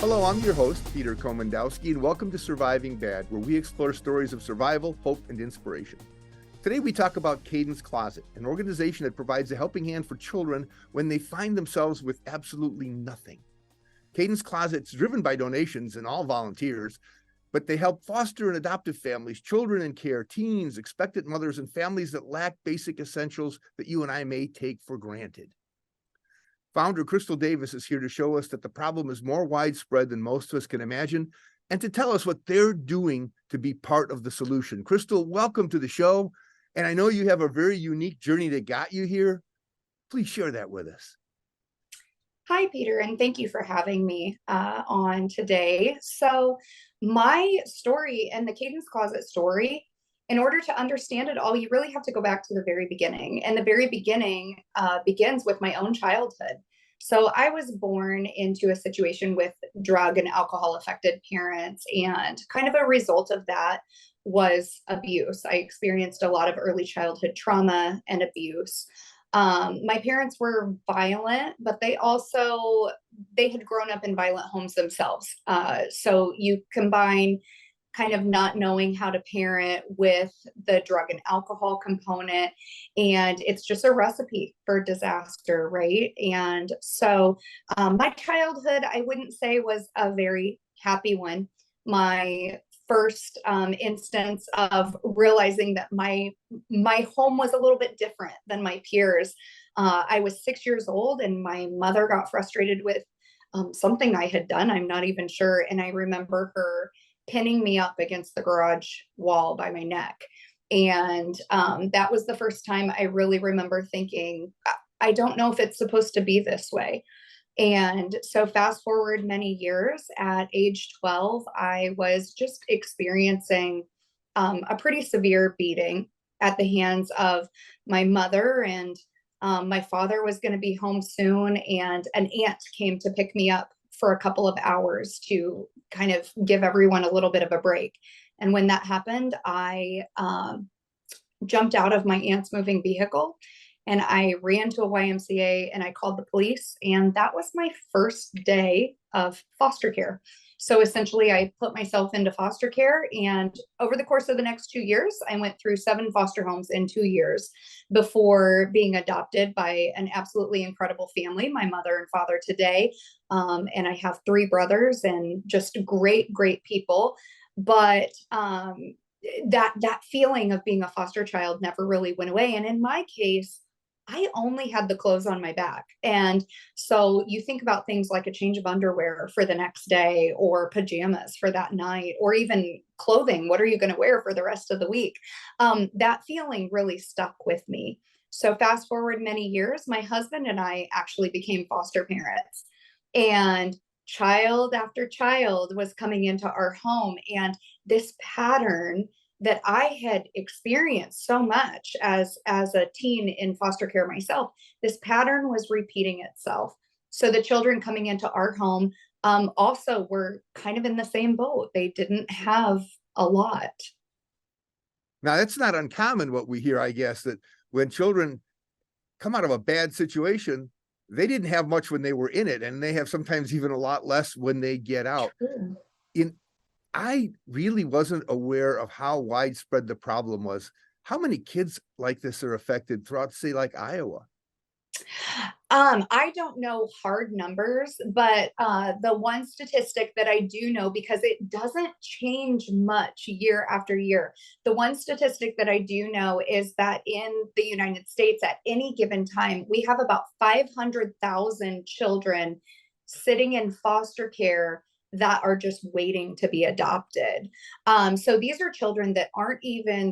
Hello, I'm your host, Peter Komendowski, and welcome to Surviving Bad, where we explore stories of survival, hope, and inspiration. Today, we talk about Caden's Closet, an organization that provides a helping hand for children when they find themselves with absolutely nothing. Caden's Closet is driven by donations and all volunteers, but they help foster and adoptive families, children in care, teens, expectant mothers, and families that lack basic essentials that you and I may take for granted. Founder Crystal Davis is here to show us that the problem is more widespread than most of us can imagine, and to tell us what they're doing to be part of the solution. Crystal, welcome to the show. And I know you have a very unique journey that got you here. Please share that with us. Hi, Peter, and thank you for having me on today. So my story and the Caden's Closet story, in order to understand it all, you really have to go back to the very beginning. And the very beginning begins with my own childhood. So I was born into a situation with drug and alcohol affected parents, and kind of a result of that was abuse. I experienced a lot of early childhood trauma and abuse. My parents were violent, but they had grown up in violent homes themselves. So you combine kind of not knowing how to parent with the drug and alcohol component, and it's just a recipe for disaster, right? And so my childhood, I wouldn't say was a very happy one. My first instance of realizing that my home was a little bit different than my peers. I was 6 years old, and my mother got frustrated with something I had done. I'm not even sure. And I remember her pinning me up against the garage wall by my neck. And that was the first time I really remember thinking, I don't know if it's supposed to be this way. And so fast forward many years, at age 12, I was just experiencing a pretty severe beating at the hands of my mother. And my father was going to be home soon, and an aunt came to pick me up for a couple of hours to kind of give everyone a little bit of a break. And when that happened, I jumped out of my aunt's moving vehicle, and I ran to a YMCA, and I called the police. And that was my first day of foster care. So essentially, I put myself into foster care. And over the course of the next 2 years, I went through 7 foster homes in 2 years before being adopted by an absolutely incredible family, my mother and father today. And I have 3 brothers, and just great, great people. But that feeling of being a foster child never really went away. And in my case, I only had the clothes on my back. And so you think about things like a change of underwear for the next day, or pajamas for that night, or even clothing. What are you going to wear for the rest of the week? That feeling really stuck with me. So fast forward many years, my husband and I actually became foster parents. And child after child was coming into our home. And this pattern that I had experienced so much as a teen in foster care myself, this pattern was repeating itself. So the children coming into our home also were kind of in the same boat. They didn't have a lot. Now, that's not uncommon what we hear, I guess, that when children come out of a bad situation, they didn't have much when they were in it, and they have sometimes even a lot less when they get out. True. I really wasn't aware of how widespread the problem was. How many kids like this are affected throughout, say, like Iowa? I don't know hard numbers, but the one statistic that I do know, because it doesn't change much year after year, the one statistic that I do know is that in the United States at any given time, we have about 500,000 children sitting in foster care that are just waiting to be adopted. So these are children that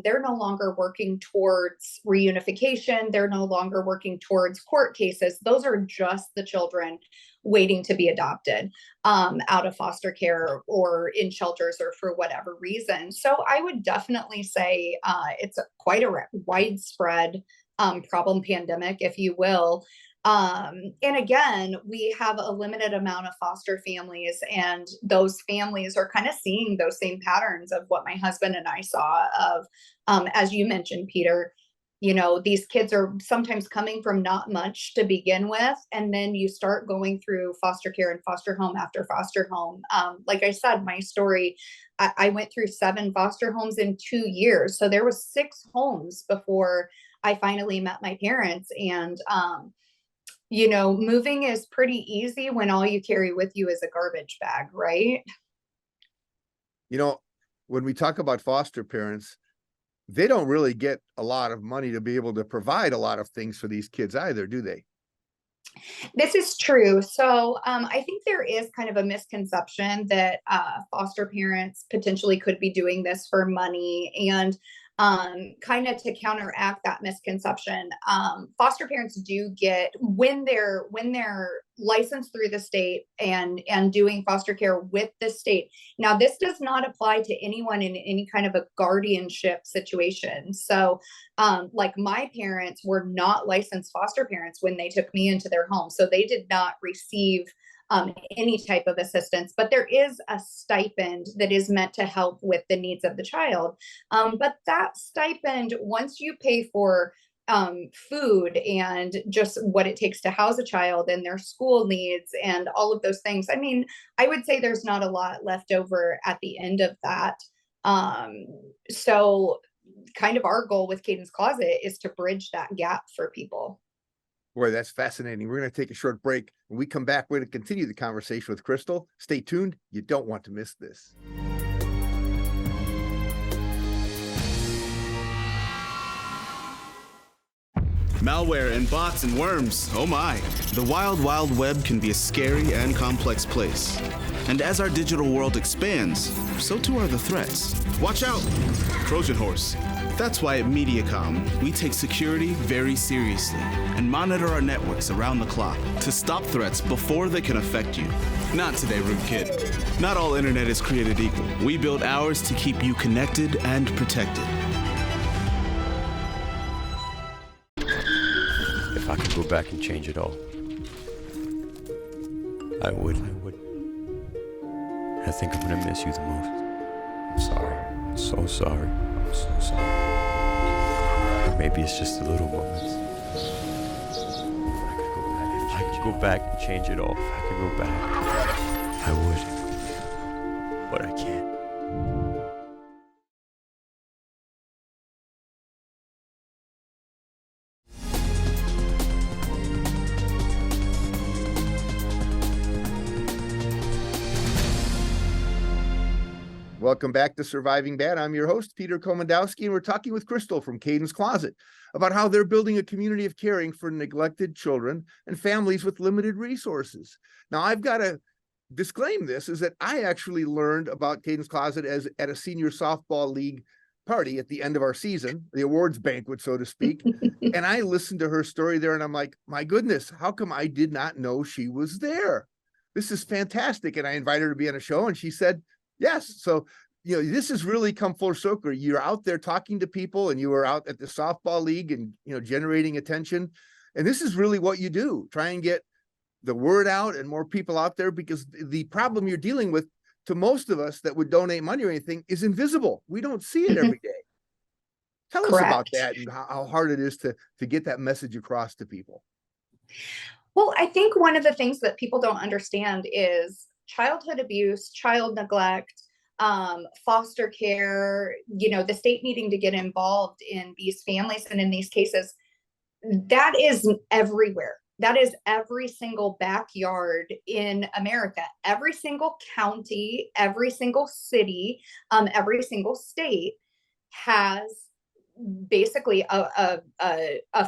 they're no longer working towards reunification. They're no longer working towards court cases. Those are just the children waiting to be adopted out of foster care or in shelters or for whatever reason. So I would definitely say it's quite a widespread problem, pandemic, if you will. And again, we have a limited amount of foster families, and those families are kind of seeing those same patterns of what my husband and I saw of, as you mentioned, Peter, these kids are sometimes coming from not much to begin with, and then you start going through foster care and foster home after foster home. Like I said, my story, I went through 7 foster homes in 2 years. So there was 6 homes before I finally met my parents. And, moving is pretty easy when all you carry with you is a garbage bag, right? When we talk about foster parents, they don't really get a lot of money to be able to provide a lot of things for these kids either, do they? This is true. So I think there is kind of a misconception that foster parents potentially could be doing this for money. And kind of to counteract that misconception, foster parents do get, when they're licensed through the state and doing foster care with the state. Now, this does not apply to anyone in any kind of a guardianship situation. So like my parents were not licensed foster parents when they took me into their home, so they did not receive any type of assistance, but there is a stipend that is meant to help with the needs of the child. But that stipend, once you pay for food and just what it takes to house a child and their school needs and all of those things, I mean, I would say there's not a lot left over at the end of that. So kind of our goal with Caden's Closet is to bridge that gap for people. Boy, that's fascinating. We're going to take a short break. When we come back, we're going to continue the conversation with Crystal. Stay tuned. You don't want to miss this. Malware and bots and worms, oh my. The wild, wild web can be a scary and complex place. And as our digital world expands, so too are the threats. Watch out, Trojan horse. That's why at Mediacom, we take security very seriously and monitor our networks around the clock to stop threats before they can affect you. Not today, rude kid. Not all internet is created equal. We build ours to keep you connected and protected. If I could go back and change it all, I would. I think I'm gonna miss you the most. I'm sorry. I'm so sorry. I'm so sorry. Maybe it's just the little moments. If I could go back and change it all, if I could go back, I would. But I can't. Welcome back to Surviving Bad. I'm your host, Peter Komendowski, and we're talking with Crystal from Caden's Closet about how they're building a community of caring for neglected children and families with limited resources. Now, I've got to disclaim this, is that I actually learned about Caden's Closet as at a senior softball league party at the end of our season, the awards banquet, so to speak. And I listened to her story there, and I'm like, my goodness, how come I did not know she was there? This is fantastic. And I invited her to be on a show, and she said, yes. So, this has really come full circle. You're out there talking to people, and you were out at the softball league and, generating attention. And this is really what you do. Try and get the word out and more people out there, because the problem you're dealing with, to most of us that would donate money or anything, is invisible. We don't see it every day. Tell us about that and how hard it is to get that message across to people. Well, I think one of the things that people don't understand is childhood abuse, child neglect, foster care, the state needing to get involved in these families and in these cases, that is everywhere. That is every single backyard in America, every single county, every single city, every single state has basically a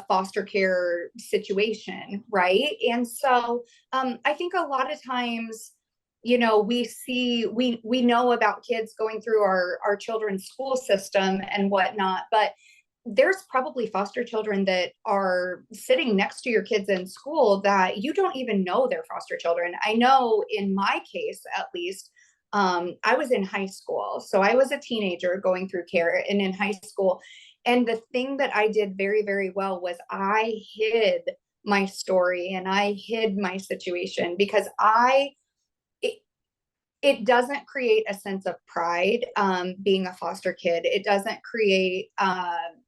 foster care situation, right? And so I think a lot of times, we know about kids going through our children's school system and whatnot, but there's probably foster children that are sitting next to your kids in school that you don't even know they're foster children. I know in my case, at least, I was in high school. So I was a teenager going through care and in high school. And the thing that I did very, very well was I hid my story and I hid my situation, because it doesn't create a sense of pride, being a foster kid. It doesn't create,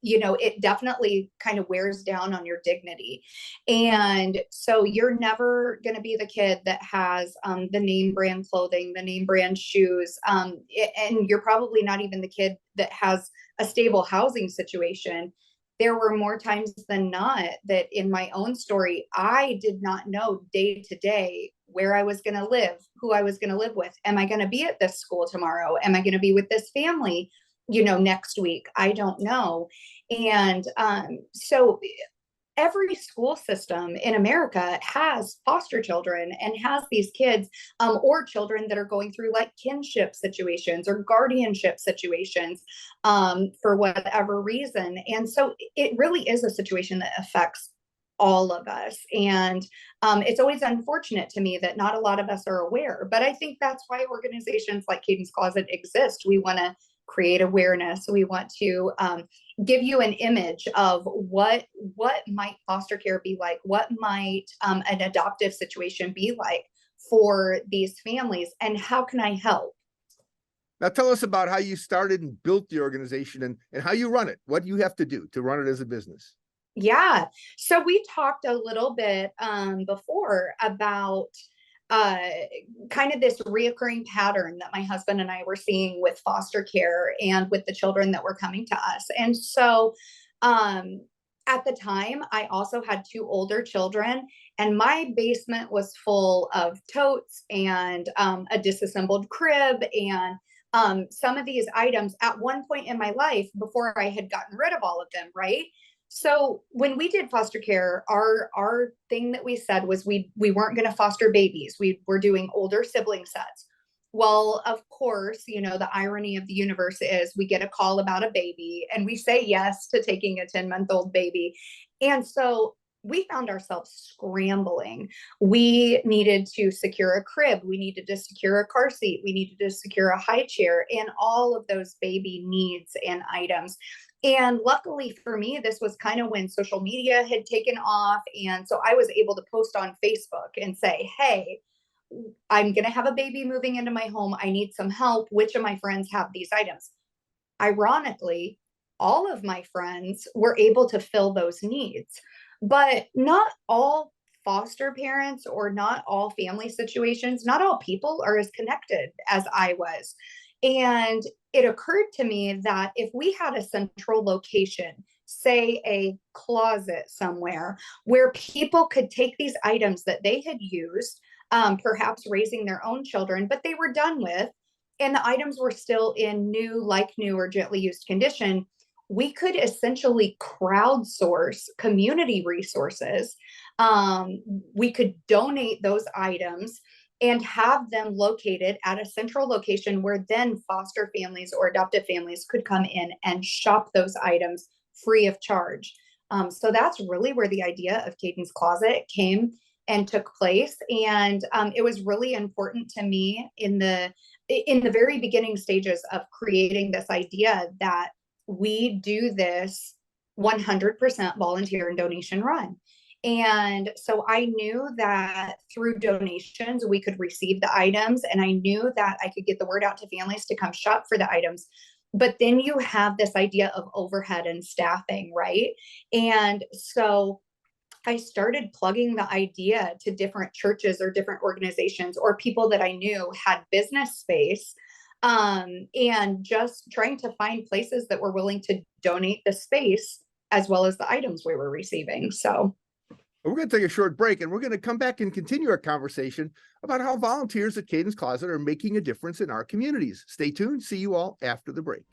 it definitely kind of wears down on your dignity. And so you're never going to be the kid that has the name brand clothing, the name brand shoes. And you're probably not even the kid that has a stable housing situation. There were more times than not that in my own story, I did not know day to day where I was going to live, who I was going to live with. Am I going to be at this school tomorrow? Am I going to be with this family, next week? I don't know. And so every school system in America has foster children and has these kids or children that are going through like kinship situations or guardianship situations for whatever reason. And so it really is a situation that affects all of us. And it's always unfortunate to me that not a lot of us are aware, but I think that's why organizations like Caden's Closet exist. We want to create awareness. We want to give you an image of what might foster care be like, what might an adoptive situation be like for these families, and how can I help? Now tell us about how you started and built the organization and how you run it. What do you have to do to run it as a business? Yeah. So we talked a little bit before about kind of this reoccurring pattern that my husband and I were seeing with foster care and with the children that were coming to us. And so at the time, I also had 2 older children, and my basement was full of totes and a disassembled crib and some of these items at one point in my life before I had gotten rid of all of them, right? So when we did foster care, our thing that we said was we weren't going to foster babies. We were doing older sibling sets. Well, of course, the irony of the universe is we get a call about a baby and we say yes to taking a 10-month-old baby. And so we found ourselves scrambling. We needed to secure a crib. We needed to secure a car seat. We needed to secure a high chair and all of those baby needs and items. And luckily for me, this was kind of when social media had taken off. And so I was able to post on Facebook and say, hey, I'm going to have a baby moving into my home. I need some help. Which of my friends have these items? Ironically, all of my friends were able to fill those needs, but not all foster parents or not all family situations, not all people are as connected as I was. And it occurred to me that if we had a central location, say a closet somewhere, where people could take these items that they had used, perhaps raising their own children, but they were done with, and the items were still in new, like new, or gently used condition, we could essentially crowdsource community resources. We could donate those items and have them located at a central location where then foster families or adoptive families could come in and shop those items free of charge. So that's really where the idea of Caden's Closet came and took place. And it was really important to me in the very beginning stages of creating this idea that we do this 100% volunteer and donation run. And so I knew that through donations, we could receive the items, and I knew that I could get the word out to families to come shop for the items. But then you have this idea of overhead and staffing, right? And so I started plugging the idea to different churches or different organizations or people that I knew had business space, and just trying to find places that were willing to donate the space as well as the items we were receiving. So we're going to take a short break, and we're going to come back and continue our conversation about how volunteers at Caden's Closet are making a difference in our communities. Stay tuned. See you all after the break.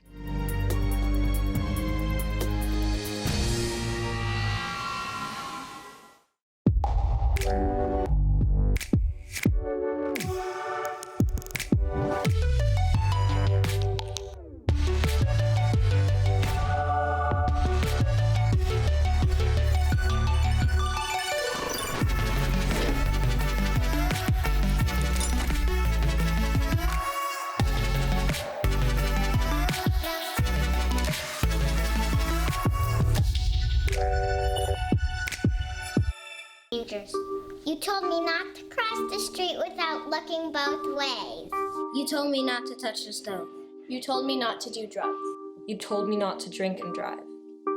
You told me not to cross the street without looking both ways. You told me not to touch the stove. You told me not to do drugs. You told me not to drink and drive.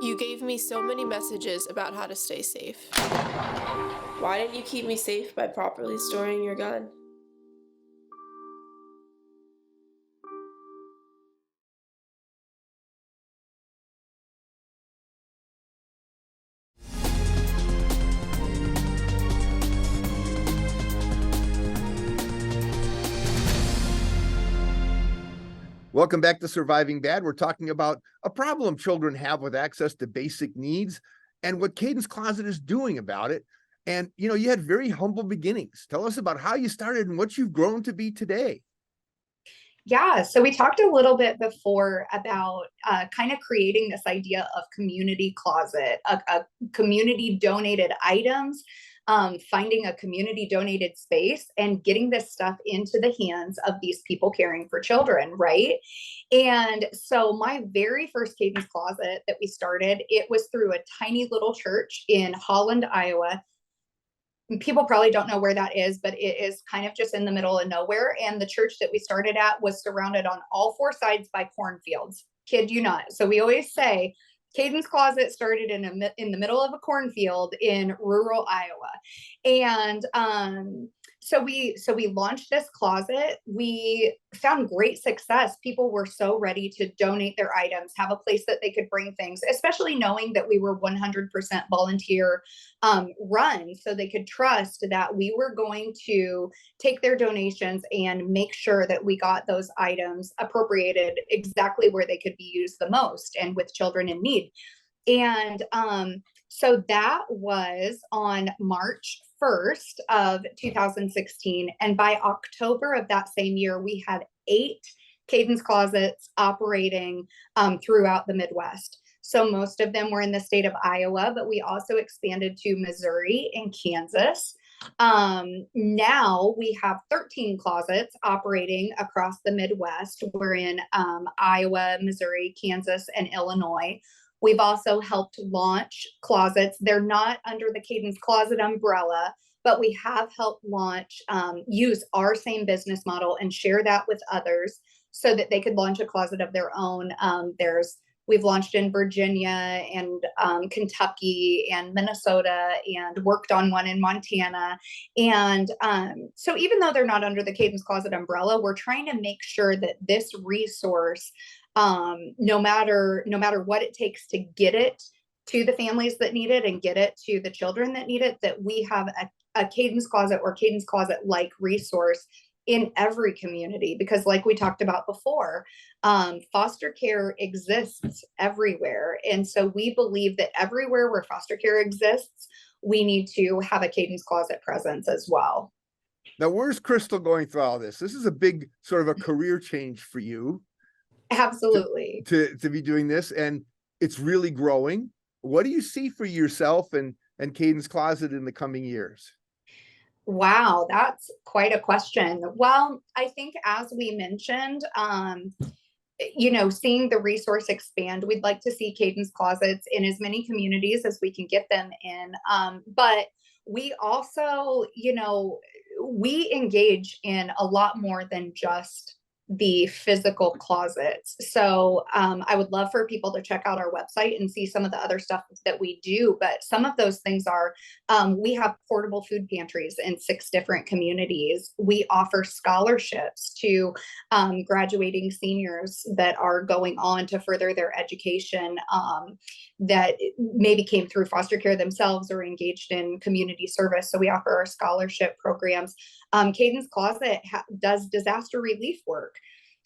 You gave me so many messages about how to stay safe. Why didn't you keep me safe by properly storing your gun? Welcome back to Surviving Bad. We're talking about a problem children have with access to basic needs and what Cadence Closet is doing about it. And, you know, you had very humble beginnings. Tell us about how you started and what you've grown to be today. Yeah, so we talked a little bit before about kind of creating this idea of community closet, a community donated items, finding a community donated space and getting this stuff into the hands of these people caring for children, right? And so my very first Cadence Closet that we started, it was through a tiny little church in Holland, Iowa. People probably don't know where that is, but it is kind of just in the middle of nowhere. And the church that we started at was surrounded on all four sides by cornfields. Kid you not. So we always say Cadence Closet started in the middle of a cornfield in rural Iowa. And so we launched this closet. We found great success. People were so ready to donate their items, have a place that they could bring things, especially knowing that we were 100% volunteer run, so they could trust that we were going to take their donations and make sure that we got those items appropriated exactly where they could be used the most and with children in need. And so that was on March 1st of 2016. And by October of that same year, we had 8 Cadence Closets operating throughout the Midwest. So most of them were in the state of Iowa, but we also expanded to Missouri and Kansas. Now we have 13 closets operating across the Midwest. We're in Iowa, Missouri, Kansas, and Illinois. We've also helped launch closets. They're not under the Cadence Closet umbrella, but we have helped launch, use our same business model and share that with others so that they could launch a closet of their own. We've launched in Virginia and Kentucky and Minnesota and worked on one in Montana. And so even though they're not under the Cadence Closet umbrella, we're trying to make sure that this resource, no matter what it takes to get it to the families that need it and get it to the children that need it, that we have a Cadence Closet or Cadence Closet-like resource in every community. Because like we talked about before, foster care exists everywhere. And so we believe that everywhere where foster care exists, we need to have a Cadence Closet presence as well. Now, where's Crystal going through all this? This is a big sort of a career change for you. Absolutely. To be doing this, and it's really growing. What do you see for yourself and Cadence Closet in the coming years? Wow, that's quite a question. Well, I think as we mentioned, seeing the resource expand, we'd like to see Cadence Closets in as many communities as we can get them in. But we also, we engage in a lot more than just the physical closets. So I would love for people to check out our website and see some of the other stuff that we do. But some of those things are, we have portable food pantries in 6 different communities. We offer scholarships to graduating seniors that are going on to further their education, that maybe came through foster care themselves or engaged in community service. So we offer our scholarship programs. Cadence Closet does disaster relief work.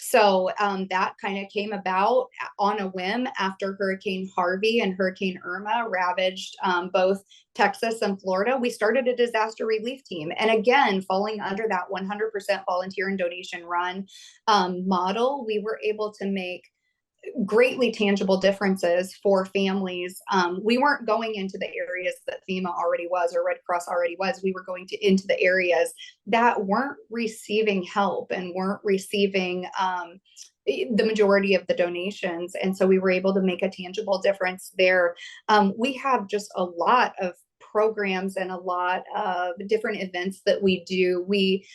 So that kind of came about on a whim after Hurricane Harvey and Hurricane Irma ravaged both Texas and Florida. We started a disaster relief team. And again, falling under that 100% volunteer and donation run model, we were able to make greatly tangible differences for families. We weren't going into the areas that FEMA already was or Red Cross already was. We were going into the areas that weren't receiving help and weren't receiving the majority of the donations. And so we were able to make a tangible difference there. We have just a lot of programs and a lot of different events that we do. We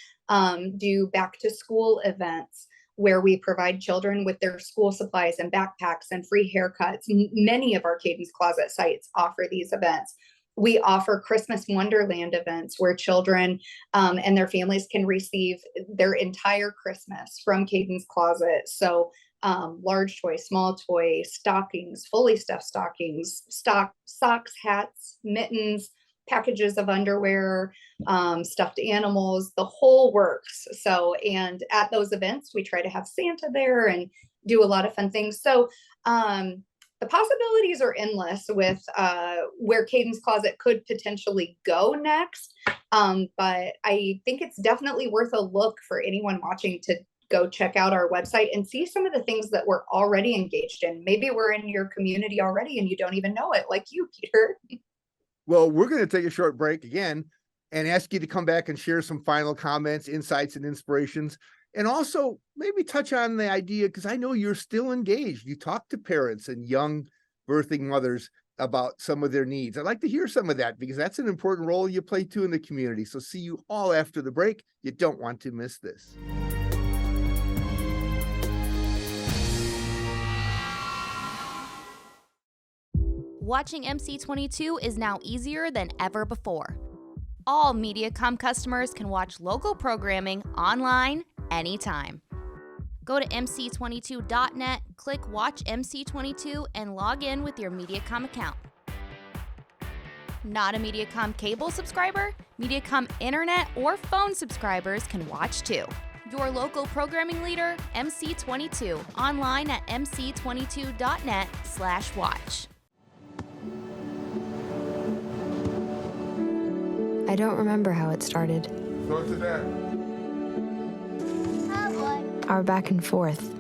do back to school events where we provide children with their school supplies and backpacks and free haircuts. Many of our Cadence Closet sites offer these events. We offer Christmas Wonderland events where children and their families can receive their entire Christmas from Cadence Closet. So large toy, small toy, stockings, fully stuffed stockings, socks, hats, mittens, packages of underwear, stuffed animals, the whole works. So, and at those events, we try to have Santa there and do a lot of fun things. So, the possibilities are endless with where Cadence Closet could potentially go next. But I think it's definitely worth a look for anyone watching to go check out our website and see some of the things that we're already engaged in. Maybe we're in your community already and you don't even know it, like you, Peter. Well, we're going to take a short break again and ask you to come back and share some final comments, insights, and inspirations. And also maybe touch on the idea, because I know you're still engaged. You talk to parents and young birthing mothers about some of their needs. I'd like to hear some of that, because that's an important role you play too in the community. So see you all after the break. You don't want to miss this. Watching MC22 is now easier than ever before. All MediaCom customers can watch local programming online anytime. Go to mc22.net, click Watch MC22, and log in with your MediaCom account. Not a MediaCom cable subscriber? MediaCom internet or phone subscribers can watch too. Your local programming leader, MC22, online at mc22.net/watch. I don't remember how it started. Go to that. Our back and forth.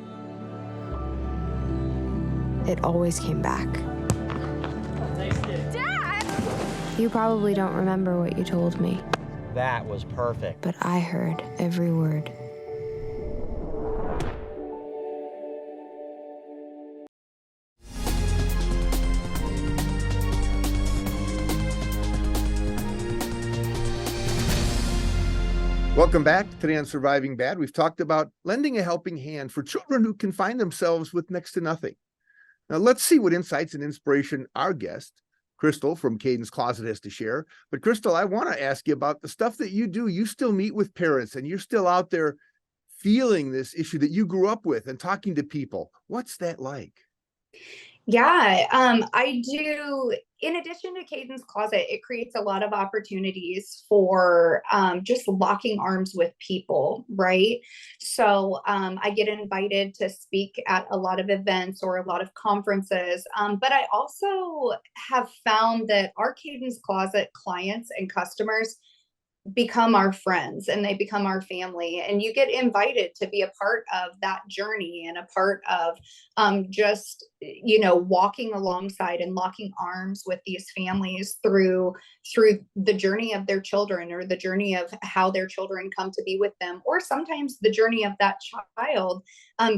It always came back. Dad! You probably don't remember what you told me. That was perfect. But I heard every word. Welcome back. Today on Surviving Bad, we've talked about lending a helping hand for children who can find themselves with next to nothing. Now, let's see what insights and inspiration our guest, Crystal from Cadence Closet, has to share. But Crystal, I want to ask you about the stuff that you do. You still meet with parents and you're still out there feeling this issue that you grew up with and talking to people. What's that like? Yeah, I do. In addition to Cadence Closet, it creates a lot of opportunities for just locking arms with people, right? So I get invited to speak at a lot of events or a lot of conferences, but I also have found that our Cadence Closet clients and customers become our friends and they become our family, and you get invited to be a part of that journey and a part of just walking alongside and locking arms with these families through the journey of their children, or the journey of how their children come to be with them, or sometimes the journey of that child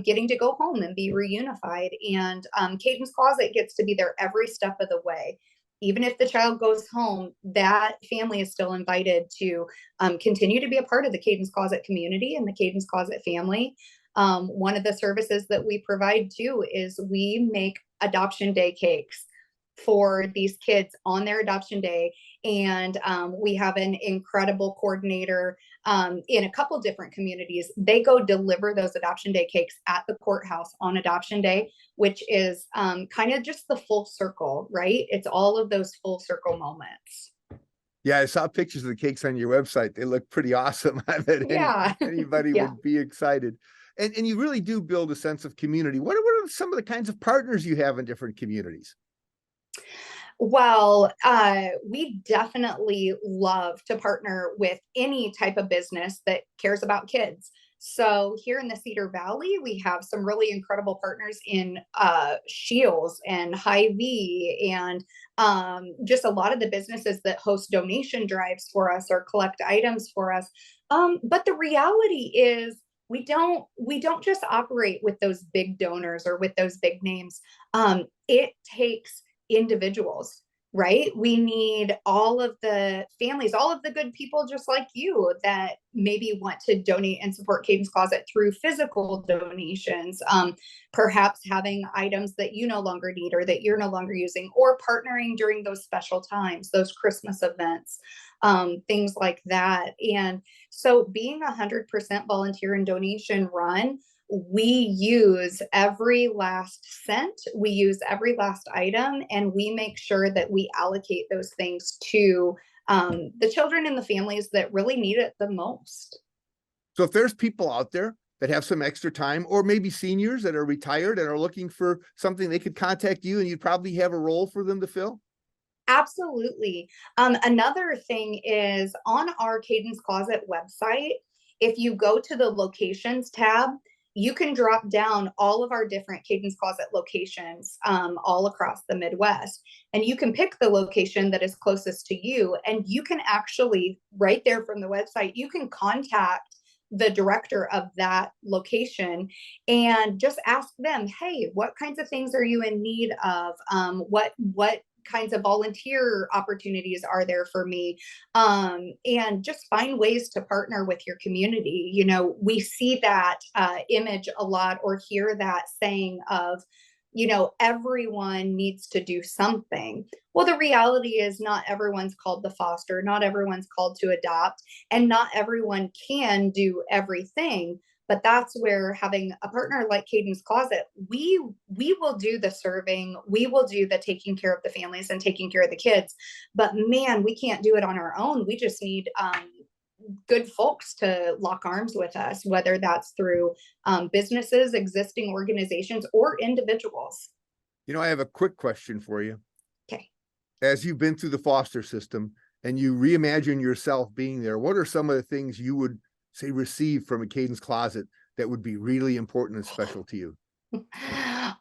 getting to go home and be reunified. And Cadence Closet gets to be there every step of the way. Even if the child goes home, that family is still invited to continue to be a part of the Cadence Closet community and the Cadence Closet family. One of the services that we provide too is we make adoption day cakes for these kids on their adoption day. And we have an incredible coordinator in a couple different communities. They go deliver those adoption day cakes at the courthouse on adoption day, which is kind of just the full circle, right? It's all of those full circle moments. Yeah, I saw pictures of the cakes on your website. They look pretty awesome. I bet anybody would be excited. And you really do build a sense of community. What are some of the kinds of partners you have in different communities? Well, we definitely love to partner with any type of business that cares about kids. So here in the Cedar Valley, we have some really incredible partners in Scheels and Hy-Vee, and just a lot of the businesses that host donation drives for us or collect items for us. But the reality is we don't just operate with those big donors or with those big names. It takes individuals right? We need all of the families, all of the good people just like you that maybe want to donate and support Caden's Closet through physical donations, perhaps having items that you no longer need or that you're no longer using, or partnering during those special times, those Christmas events, things like that. And so being 100% volunteer and donation run, we use every last cent, we use every last item, and we make sure that we allocate those things to the children and the families that really need it the most. So if there's people out there that have some extra time, or maybe seniors that are retired and are looking for something, they could contact you and you'd probably have a role for them to fill? Absolutely. Another thing is on our Caden's Closet website, if you go to the locations tab, you can drop down all of our different Caden's Closet locations all across the Midwest. And you can pick the location that is closest to you. And you can actually, right there from the website, you can contact the director of that location and just ask them, hey, what kinds of things are you in need of? What kinds of volunteer opportunities are there for me, and just find ways to partner with your community. You know, we see that image a lot, or hear that saying of, you know, everyone needs to do something. Well, the reality is not everyone's called to foster, not everyone's called to adopt, and not everyone can do everything. But that's where having a partner like Caden's Closet, we will do the serving, we will do the taking care of the families and taking care of the kids. But man, we can't do it on our own. We just need good folks to lock arms with us, whether that's through businesses, existing organizations, or individuals. You know, I have a quick question for you. Okay. As you've been through the foster system and you reimagine yourself being there, what are some of the things you would say receive from a Caden's Closet that would be really important and special to you?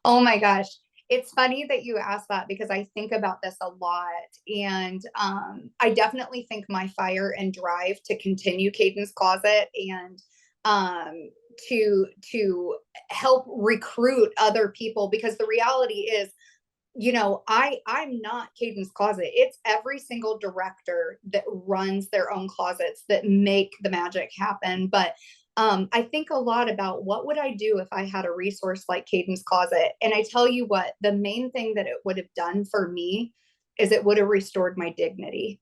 Oh my gosh. It's funny that you asked that, because I think about this a lot. And I definitely think my fire and drive to continue Caden's Closet and to help recruit other people, because the reality is, you know, I'm not Caden's Closet. It's every single director that runs their own closets that make the magic happen. But I think a lot about what would I do if I had a resource like Caden's Closet. And I tell you what, the main thing that it would have done for me is it would have restored my dignity.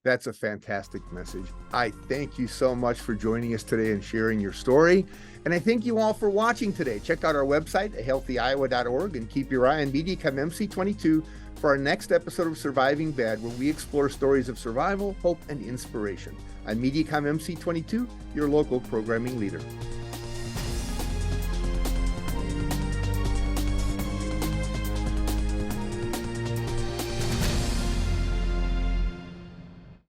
That's a fantastic message. I thank you so much for joining us today and sharing your story. And I thank you all for watching today. Check out our website at healthyiowa.org and keep your eye on MediaCom MC22 for our next episode of Surviving Bad, where we explore stories of survival, hope, and inspiration. I'm MediaCom MC22, your local programming leader.